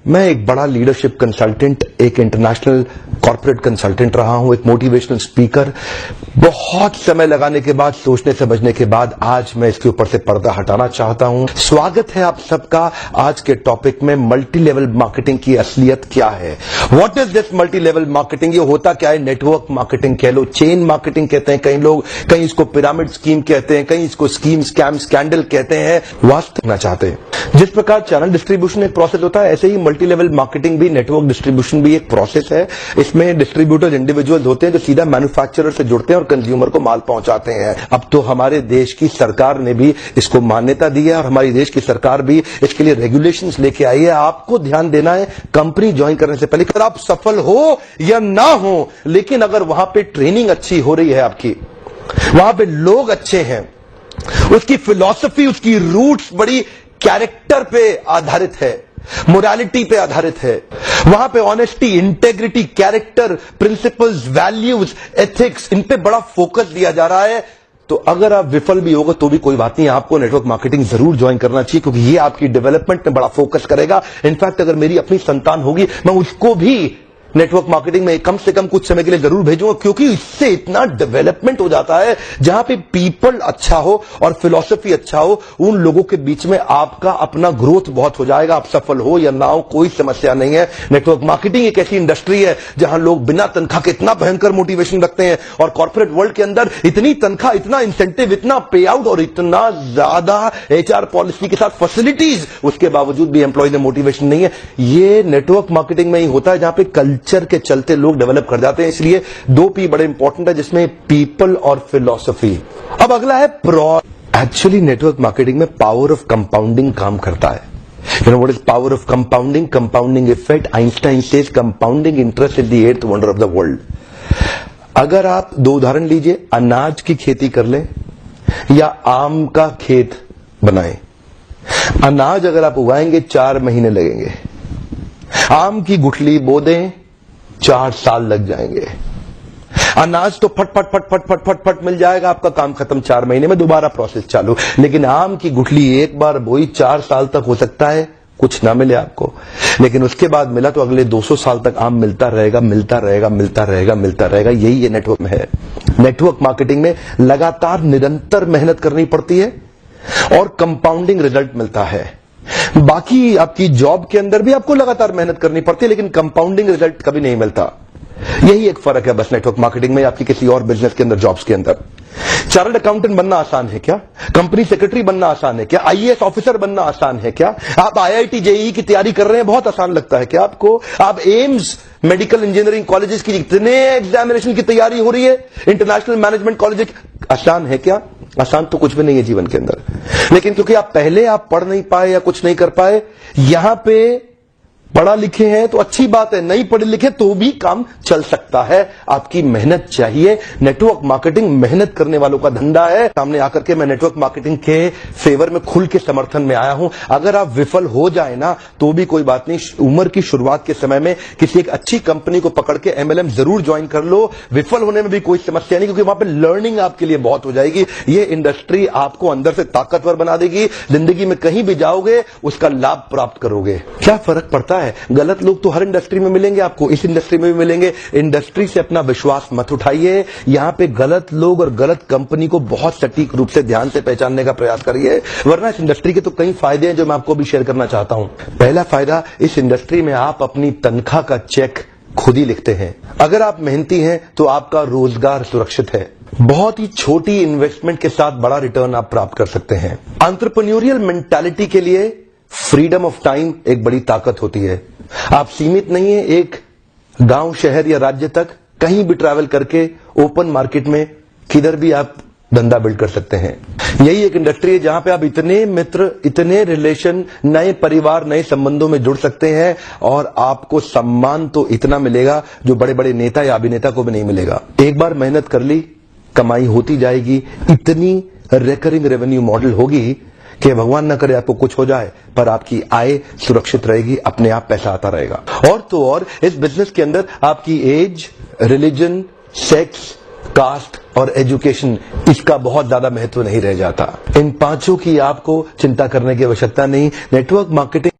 मैं एक बड़ा लीडरशिप कंसल्टेंट, एक इंटरनेशनल कॉर्पोरेट कंसल्टेंट रहा हूं, एक मोटिवेशनल स्पीकर। बहुत समय लगाने के बाद, सोचने समझने के बाद आज मैं इसके ऊपर से पर्दा हटाना चाहता हूं। स्वागत है आप सबका आज के टॉपिक में, मल्टी लेवल मार्केटिंग की असलियत क्या है। What is this multi level marketing? ये होता क्या है? नेटवर्क मार्केटिंग कह लो, चेन मार्केटिंग कहते हैं कई लोग, कहीं इसको पिरामिड स्कीम कहते हैं, कहीं इसको स्कीम स्कैम स्कैंडल कहते हैं। वास्तव में चाहते हैं जिस प्रकार चैनल डिस्ट्रीब्यूशन एक प्रोसेस होता है, ऐसे ही मल्टी लेवल मार्केटिंग भी, नेटवर्क डिस्ट्रीब्यूशन भी एक प्रोसेस है। इसमें डिस्ट्रीब्यूटर इंडिविजुअल होते हैं जो सीधा मैन्युफैक्चरर से जुड़ते हैं और कंज्यूमर को माल पहुंचाते हैं। अब तो हमारे देश की सरकार ने भी इसको मान्यता दी है और हमारी देश की सरकार भी इसके लिए रेगुलेशंस लेके आई है। आपको ध्यान देना है कंपनी ज्वाइन करने से पहले, अगर आप सफल हो या ना हो, लेकिन अगर वहां पे ट्रेनिंग अच्छी हो रही है आपकी, वहां पे लोग अच्छे हैं, उसकी फिलॉसफी, उसकी रूट्स बड़ी कैरेक्टर पे आधारित है, मोरालिटी पे आधारित है, वहां पे honesty, integrity, character, principles, values, ethics, इन पे बड़ा फोकस दिया जा रहा है, तो अगर आप विफल भी होगा तो भी कोई बात नहीं, आपको नेटवर्क मार्केटिंग जरूर ज्वाइन करना चाहिए, क्योंकि ये आपकी डेवलपमेंट में बड़ा फोकस करेगा। इनफैक्ट अगर मेरी अपनी संतान होगी, मैं उसको भी नेटवर्क मार्केटिंग में कम से कम कुछ समय के लिए जरूर भेजूंगा, क्योंकि इससे इतना डेवलपमेंट हो जाता है। जहां पे पीपल अच्छा हो और फिलॉसफी अच्छा हो, उन लोगों के बीच में आपका अपना ग्रोथ बहुत हो जाएगा। आप सफल हो या ना हो, कोई समस्या नहीं है। नेटवर्क मार्केटिंग एक ऐसी इंडस्ट्री है जहां लोग बिना तनख्वाह के इतना भयंकर मोटिवेशन रखते हैं, और कॉर्पोरेट वर्ल्ड के अंदर इतनी तनख्वाह, इतना इंसेंटिव, इतना पे आउट और इतना ज्यादा एचआर पॉलिसी के साथ फैसिलिटीज, उसके बावजूद भी एम्प्लॉय में मोटिवेशन नहीं है। ये नेटवर्क मार्केटिंग में ही होता है, जहां पे कल्चर के चलते लोग डेवलप कर जाते हैं। इसलिए 2 P बड़े इंपॉर्टेंट है, जिसमें पीपल और फिलॉसफी। अब अगला है एक्चुअली नेटवर्क मार्केटिंग में पावर ऑफ कंपाउंडिंग काम करता है। You know what is power of compounding? Compounding effect. Einstein says compounding interest is the 8th wonder of the world. अगर आप 2 उदाहरण लीजिए, अनाज की खेती कर लें या आम का खेत बनाएं। अनाज अगर आप उगाएंगे 4 महीने लगेंगे, आम की गुठली बो दें 4 साल लग जाएंगे। अनाज तो फट फट फट फट फट फट फट मिल जाएगा, आपका काम खत्म, 4 महीने में दोबारा प्रोसेस चालू। लेकिन आम की गुठली एक बार बोई, 4 साल तक हो सकता है कुछ ना मिले आपको, लेकिन उसके बाद मिला तो अगले 200 साल तक आम मिलता रहेगा, मिलता रहेगा, मिलता रहेगा, मिलता रहेगा। यही ये नेटवर्क में है। नेटवर्क मार्केटिंग में लगातार निरंतर मेहनत करनी पड़ती है और कंपाउंडिंग रिजल्ट मिलता है। बाकी आपकी जॉब के अंदर भी आपको लगातार मेहनत करनी पड़ती है, लेकिन कंपाउंडिंग रिजल्ट कभी नहीं मिलता। यही एक फर्क है बस नेटवर्क मार्केटिंग में आपकी किसी और बिजनेस के अंदर, जॉब्स के अंदर। चार्टर्ड अकाउंटेंट बनना आसान है क्या? कंपनी सेक्रेटरी बनना आसान है क्या? आईएएस ऑफिसर बनना आसान है क्या? आप आईआईटी जेईई की तैयारी कर रहे हैं, बहुत आसान लगता है क्या आपको? आप एम्स मेडिकल इंजीनियरिंग कॉलेजेस की इतने एग्जामिनेशन की तैयारी हो रही है, इंटरनेशनल मैनेजमेंट कॉलेज, आसान है क्या? आसान तो कुछ भी नहीं है जीवन के अंदर। लेकिन क्योंकि आप पहले पढ़ नहीं पाए या कुछ नहीं कर पाए, यहां पे पढ़ा लिखे हैं तो अच्छी बात है, नहीं पढ़े लिखे तो भी काम चल सकता है। आपकी मेहनत चाहिए। नेटवर्क मार्केटिंग मेहनत करने वालों का धंधा है। सामने आकर के मैं नेटवर्क मार्केटिंग के फेवर में खुल के समर्थन में आया हूं। अगर आप विफल हो जाए ना तो भी कोई बात नहीं, उम्र की शुरुआत के समय में किसी एक अच्छी कंपनी को पकड़ के एमएलएम जरूर ज्वाइन कर लो। विफल होने में भी कोई समस्या नहीं, क्योंकि वहां पर लर्निंग आपके लिए बहुत हो जाएगी। ये इंडस्ट्री आपको अंदर से ताकतवर बना देगी। जिंदगी में कहीं भी जाओगे उसका लाभ प्राप्त करोगे। क्या फर्क पड़ता है? गलत लोग तो हर इंडस्ट्री में मिलेंगे आपको, इस इंडस्ट्री में भी मिलेंगे। इंडस्ट्री से अपना विश्वास मत उठाइए। यहां पे गलत लोग और गलत कंपनी को बहुत सटीक रूप से ध्यान से पहचानने का प्रयास करिए, वरना इस इंडस्ट्री के तो कई फायदे हैं जो मैं आपको भी शेयर करना चाहता हूं। पहला फायदा, इस इंडस्ट्री में आप अपनी तनख्वाह का चेक खुद ही लिखते हैं। अगर आप मेहनती हैं तो आपका रोजगार सुरक्षित है। बहुत ही छोटी इन्वेस्टमेंट के साथ बड़ा रिटर्न आप प्राप्त कर सकते हैं। एंटरप्रेन्योरियल मेंटालिटी के लिए फ्रीडम ऑफ टाइम एक बड़ी ताकत होती है। आप सीमित नहीं है एक गांव, शहर या राज्य तक, कहीं भी ट्रैवल करके ओपन मार्केट में किधर भी आप धंधा बिल्ड कर सकते हैं। यही एक इंडस्ट्री है जहां पे आप इतने मित्र, इतने रिलेशन, नए परिवार, नए संबंधों में जुड़ सकते हैं, और आपको सम्मान तो इतना मिलेगा जो बड़े बड़े नेता या अभिनेता को भी नहीं मिलेगा। एक बार मेहनत कर ली, कमाई होती जाएगी। इतनी रिकरिंग रेवेन्यू मॉडल होगी कि भगवान न करे आपको कुछ हो जाए, पर आपकी आय सुरक्षित रहेगी, अपने आप पैसा आता रहेगा। और तो और इस बिजनेस के अंदर आपकी एज, रिलीजन, सेक्स, कास्ट और एजुकेशन, इसका बहुत ज्यादा महत्व नहीं रह जाता। इन 5 की आपको चिंता करने की आवश्यकता नहीं। Network marketing